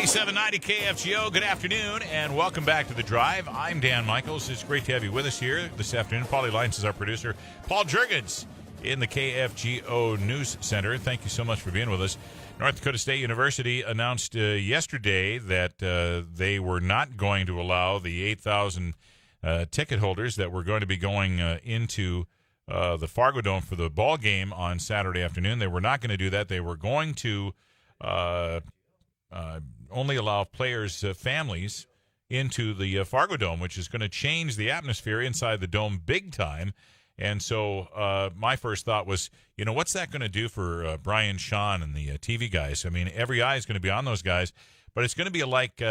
97.90 KFGO. Good afternoon, and welcome back to The Drive. I'm Dan Michaels. It's great to have you with us here this afternoon. Paulie Lyons is our producer. Paul Jurgens in the KFGO News Center. Thank you so much for being with us. North Dakota State University announced yesterday that they were not going to allow the 8,000 ticket holders that were going to be going into the FargoDome for the ball game on Saturday afternoon. They were not going to do that. They were going to only allow players' families into the FargoDome, which is going to change the atmosphere inside the dome big time. And so my first thought was, you know, what's that going to do for Brian Shawn and the TV guys? I mean, every eye is going to be on those guys, but it's going to be like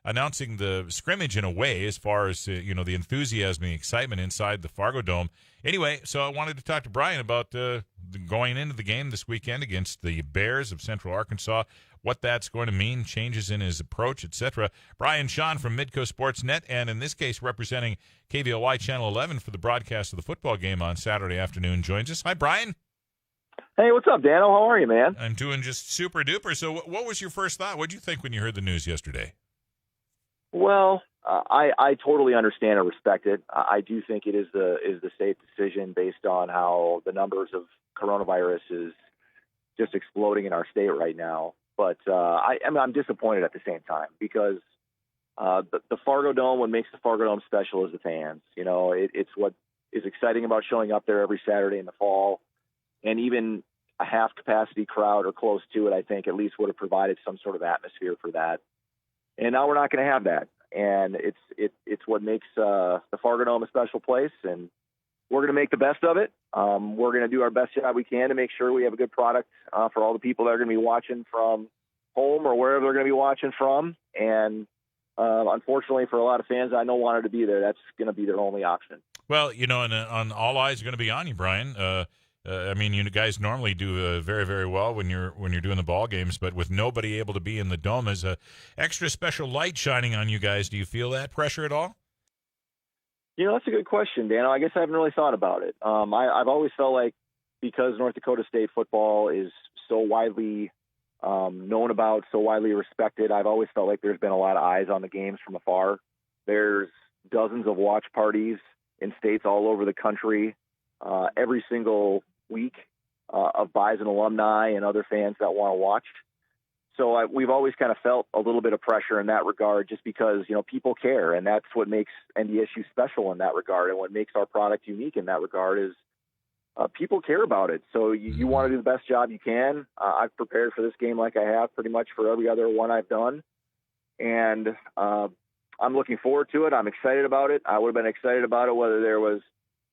announcing the scrimmage in a way as far as, you know, the enthusiasm and the excitement inside the FargoDome. Anyway, so I wanted to talk to Brian about going into the game this weekend against the Bears of Central Arkansas, what that's going to mean, changes in his approach, etc. Brian Shawn from Midco Sports Net, and in this case representing KVLY Channel 11 for the broadcast of the football game on Saturday afternoon, joins us. Hi, Brian. Hey, what's up, Dano? How are you, man? I'm doing just super duper. So what was your first thought? What did you think when you heard the news yesterday? Well, I totally understand and respect it. I do think it is the safe decision based on how the numbers of coronavirus is just exploding in our state right now. But I'm disappointed at the same time because the FargoDome, what makes the FargoDome special is the fans. You know, it's what is exciting about showing up there every Saturday in the fall. And even a half-capacity crowd or close to it, I think, at least would have provided some sort of atmosphere for that. And now we're not going to have that. And it's what makes the FargoDome a special place. And we're going to make the best of it. We're going to do our best job we can to make sure we have a good product for all the people that are going to be watching from home or wherever they're going to be watching from. And unfortunately, for a lot of fans I know wanted to be there, that's going to be their only option. Well, you know, and all eyes are going to be on you, Brian. I mean, you guys normally do very, very well when you're doing the ball games, but with nobody able to be in the dome, is a extra special light shining on you guys. Do you feel that pressure at all? You know, that's a good question, Dan. I guess I haven't really thought about it. I've always felt like because North Dakota State football is so widely known about, so widely respected, I've always felt like there's been a lot of eyes on the games from afar. There's dozens of watch parties in states all over the country every single week of Bison alumni and other fans that want to watch. So we've always kind of felt a little bit of pressure in that regard just because, you know, people care. And that's what makes NDSU special in that regard. And what makes our product unique in that regard is people care about it. So you want to do the best job you can. I've prepared for this game like I have pretty much for every other one I've done. And I'm looking forward to it. I'm excited about it. I would have been excited about it whether there was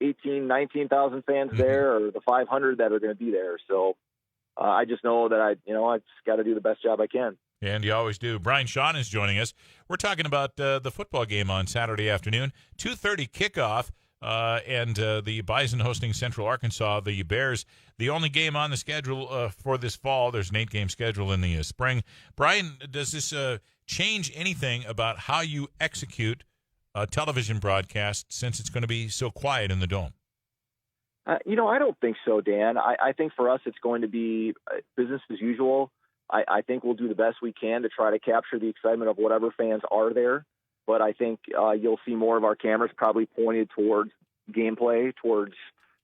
19,000 fans there or the 500 that are going to be there. So I just know that I just got to do the best job I can. And you always do. Brian Shawn is joining us. We're talking about the football game on Saturday afternoon, 2:30 kickoff, and the Bison hosting Central Arkansas. The Bears, the only game on the schedule for this fall. There's an 8-game schedule in the spring. Brian, does this change anything about how you execute a television broadcast since it's going to be so quiet in the dome? I don't think so, Dan. I think for us it's going to be business as usual. I think we'll do the best we can to try to capture the excitement of whatever fans are there. But I think you'll see more of our cameras probably pointed towards gameplay, towards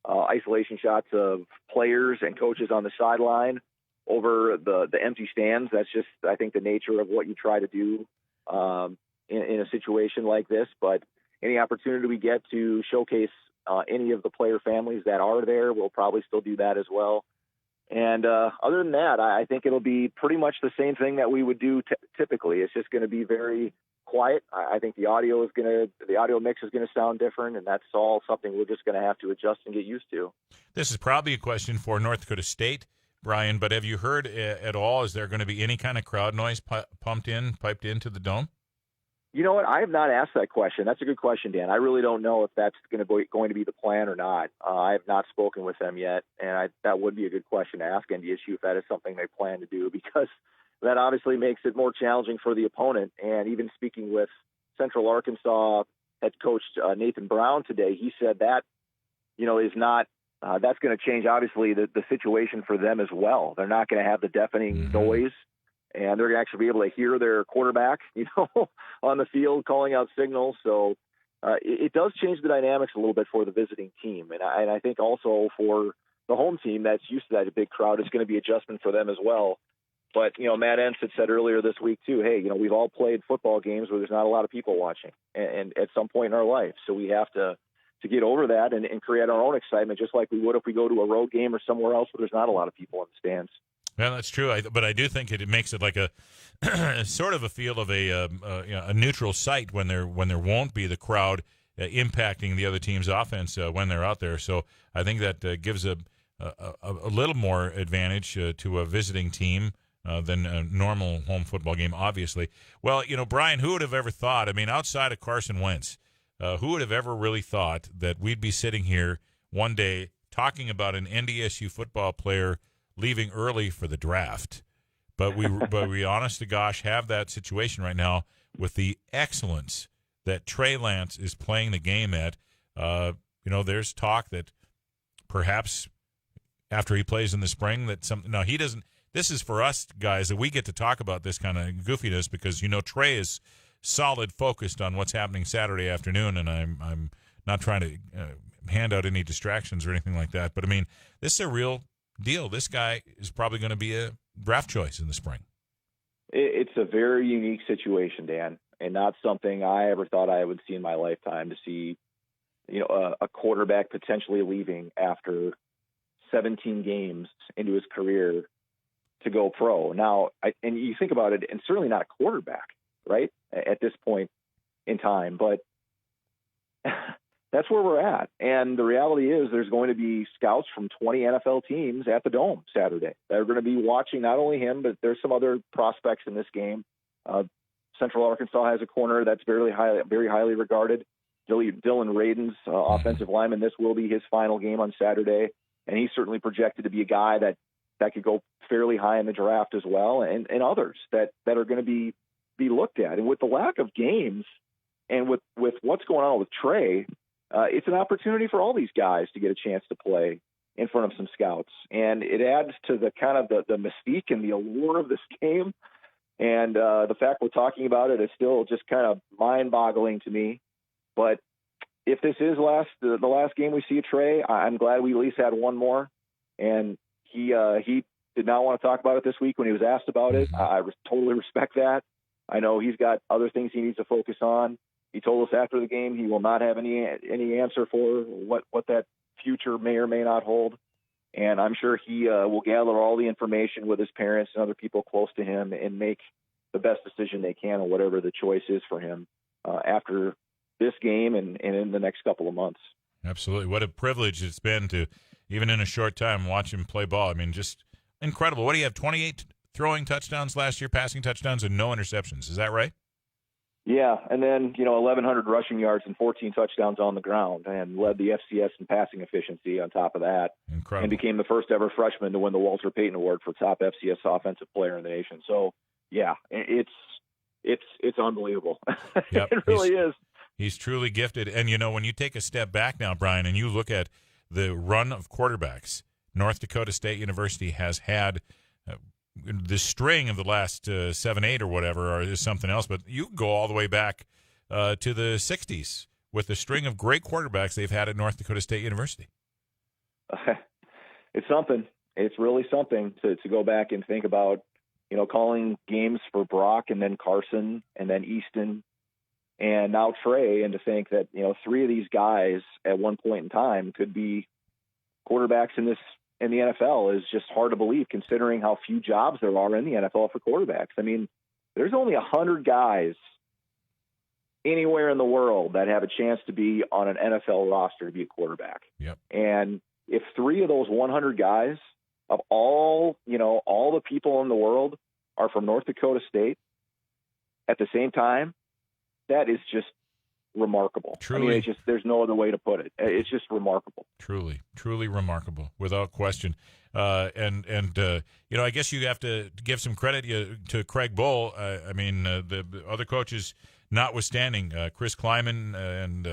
isolation shots of players and coaches on the sideline over the empty stands. That's just, I think, the nature of what you try to do in a situation like this. But any opportunity we get to showcase any of the player families that are there, we'll probably still do that as well. And other than that, I think it'll be pretty much the same thing that we would do typically. It's just going to be very quiet. I think the audio mix is going to sound different, and that's all something we're just going to have to adjust and get used to. This is probably a question for North Dakota State, Brian, but have you heard at all, is there going to be any kind of crowd noise piped into the dome? You know what? I have not asked that question. That's a good question, Dan. I really don't know if that's going to be the plan or not. I have not spoken with them yet, and that would be a good question to ask NDSU if that is something they plan to do, because that obviously makes it more challenging for the opponent. And even speaking with Central Arkansas head coach Nathan Brown today, he said that, is not that's going to change, obviously, the situation for them as well. They're not going to have the deafening noise and they're going to actually be able to hear their quarterback, on the field calling out signals. So it does change the dynamics a little bit for the visiting team. And I think also for the home team that's used to that big crowd, it's going to be adjustment for them as well. But, Matt Entz had said earlier this week too, hey, we've all played football games where there's not a lot of people watching and at some point in our life. So we have to get over that and create our own excitement, just like we would if we go to a road game or somewhere else where there's not a lot of people in the stands. Yeah, that's true. But I do think it makes it like a sort of a feel of a neutral site when there won't be the crowd impacting the other team's offense when they're out there. So I think that gives a little more advantage to a visiting team than a normal home football game, obviously. Well, Brian, who would have ever thought? I mean, outside of Carson Wentz, who would have ever really thought that we'd be sitting here one day talking about an NDSU football player leaving early for the draft? But we honest to gosh have that situation right now with the excellence that Trey Lance is playing the game at. There's talk that perhaps after he plays in the spring that he doesn't. This is for us guys that we get to talk about this kind of goofiness because Trey is solid focused on what's happening Saturday afternoon, and I'm not trying to hand out any distractions or anything like that. But I mean, this is a real deal. This guy is probably going to be a draft choice in the spring. It's a very unique situation, Dan, and not something I ever thought I would see in my lifetime, to see, a quarterback potentially leaving after 17 games into his career to go pro. Now, and you think about it, and certainly not a quarterback, right, at this point in time, but that's where we're at. And the reality is there's going to be scouts from 20 NFL teams at the Dome Saturday that are going to be watching not only him, but there's some other prospects in this game. Central Arkansas has a corner that's very highly regarded. Dylan Radin's offensive lineman. This will be his final game on Saturday, and he's certainly projected to be a guy that could go fairly high in the draft as well, and others that are going to be looked at. And with the lack of games and with what's going on with Trey, it's an opportunity for all these guys to get a chance to play in front of some scouts. And it adds to the kind of the mystique and the allure of this game. And the fact we're talking about it is still just kind of mind-boggling to me. But if this is the last game we see of Trey, I'm glad we at least had one more. And he did not want to talk about it this week when he was asked about it. I totally respect that. I know he's got other things he needs to focus on. He told us after the game he will not have any answer for what that future may or may not hold. And I'm sure he will gather all the information with his parents and other people close to him and make the best decision they can on whatever the choice is for him after this game and in the next couple of months. Absolutely. What a privilege it's been to, even in a short time, watch him play ball. I mean, just incredible. What do you have, 28 throwing touchdowns last year, passing touchdowns, and no interceptions? Is that right? Yeah, and then 1,100 rushing yards and 14 touchdowns on the ground, and led the FCS in passing efficiency on top of that. Incredible. And became the first ever freshman to win the Walter Payton Award for top FCS offensive player in the nation. So, yeah, it's unbelievable. Yep. It really is. He's truly gifted. And when you take a step back now, Brian, and you look at the run of quarterbacks North Dakota State University has had. The string of the last 7, 8 or whatever or is something else, but you can go all the way back to the 60s with the string of great quarterbacks they've had at North Dakota State University. It's something. It's really something to go back and think about, calling games for Brock and then Carson and then Easton and now Trey, and to think that, 3 of these guys at one point in time could be quarterbacks in the NFL is just hard to believe, considering how few jobs there are in the NFL for quarterbacks. I mean, there's only 100 guys anywhere in the world that have a chance to be on an NFL roster to be a quarterback. Yep. And if 3 of those 100 guys of all the people in the world are from North Dakota State at the same time, that is just remarkable. Truly. I mean, there's no other way to put it. It's just remarkable. Truly, truly remarkable, without question. I guess you have to give some credit to Craig Bull. The other coaches notwithstanding, Chris Kleiman and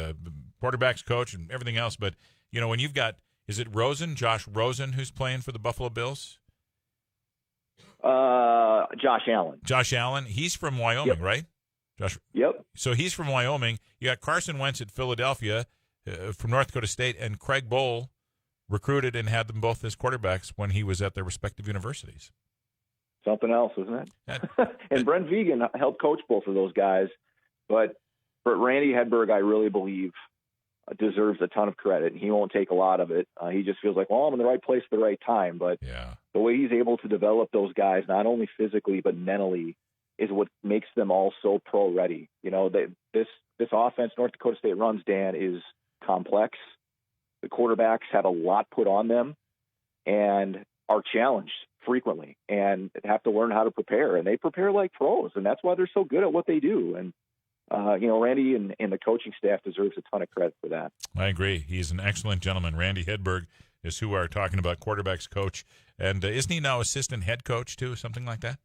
quarterbacks coach and everything else. But, when you've got, is it Josh Rosen, who's playing for the Buffalo Bills? Josh Allen. Josh Allen. He's from Wyoming, right? Josh. Yep. So he's from Wyoming. You got Carson Wentz at Philadelphia from North Dakota State, and Craig Bohl recruited and had them both as quarterbacks when he was at their respective universities. Something else, isn't it? And Brent Vegan helped coach both of those guys. But Randy Hedberg, I really believe, deserves a ton of credit. He won't take a lot of it. He just feels like, well, I'm in the right place at the right time. But the way he's able to develop those guys, not only physically but mentally, is what makes them all so pro ready. You know, this offense North Dakota State runs, Dan, is complex. The quarterbacks have a lot put on them and are challenged frequently and have to learn how to prepare. And they prepare like pros, and that's why they're so good at what they do. And Randy and the coaching staff deserves a ton of credit for that. I agree. He's an excellent gentleman. Randy Hedberg is who we're talking about, quarterbacks coach. And isn't he now assistant head coach too, something like that?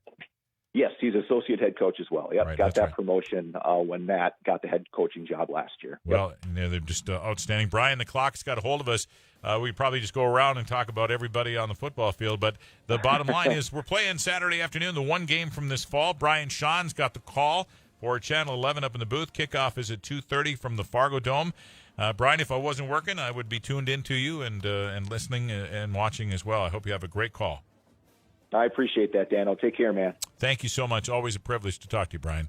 Yes, he's associate head coach as well. Yep, right, got that right. promotion when Matt got the head coaching job last year. Well, they're just outstanding. Brian, the clock's got a hold of us. We probably just go around and talk about everybody on the football field. But the bottom line is we're playing Saturday afternoon, the one game from this fall. Brian Shawn's got the call for Channel 11 up in the booth. Kickoff is at 2:30 from the FargoDome. Brian, if I wasn't working, I would be tuned in to you and listening and watching as well. I hope you have a great call. I appreciate that, Dan. I'll take care, man. Thank you so much. Always a privilege to talk to you, Brian.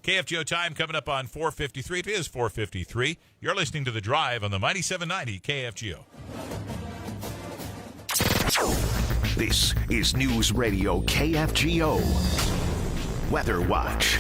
KFGO time coming up on 4:53. It is 4:53. You're listening to The Drive on the Mighty 790 KFGO. This is News Radio KFGO. Weather Watch.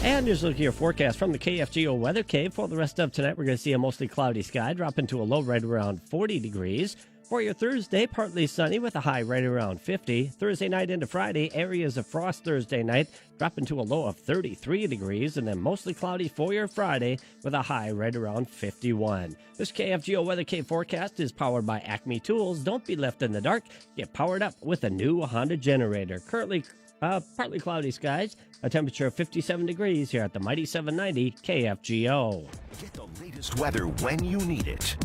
And here's a look at your forecast from the KFGO Weather Cave. For the rest of tonight, we're going to see a mostly cloudy sky drop into a low right around 40 degrees. For your Thursday, partly sunny with a high right around 50. Thursday night into Friday, areas of frost Thursday night drop into a low of 33 degrees. And then mostly cloudy for your Friday with a high right around 51. This KFGO Weather Cave forecast is powered by Acme Tools. Don't be left in the dark. Get powered up with a new Honda generator. Currently, partly cloudy skies, a temperature of 57 degrees here at the Mighty 790 KFGO. Get the latest weather when you need it.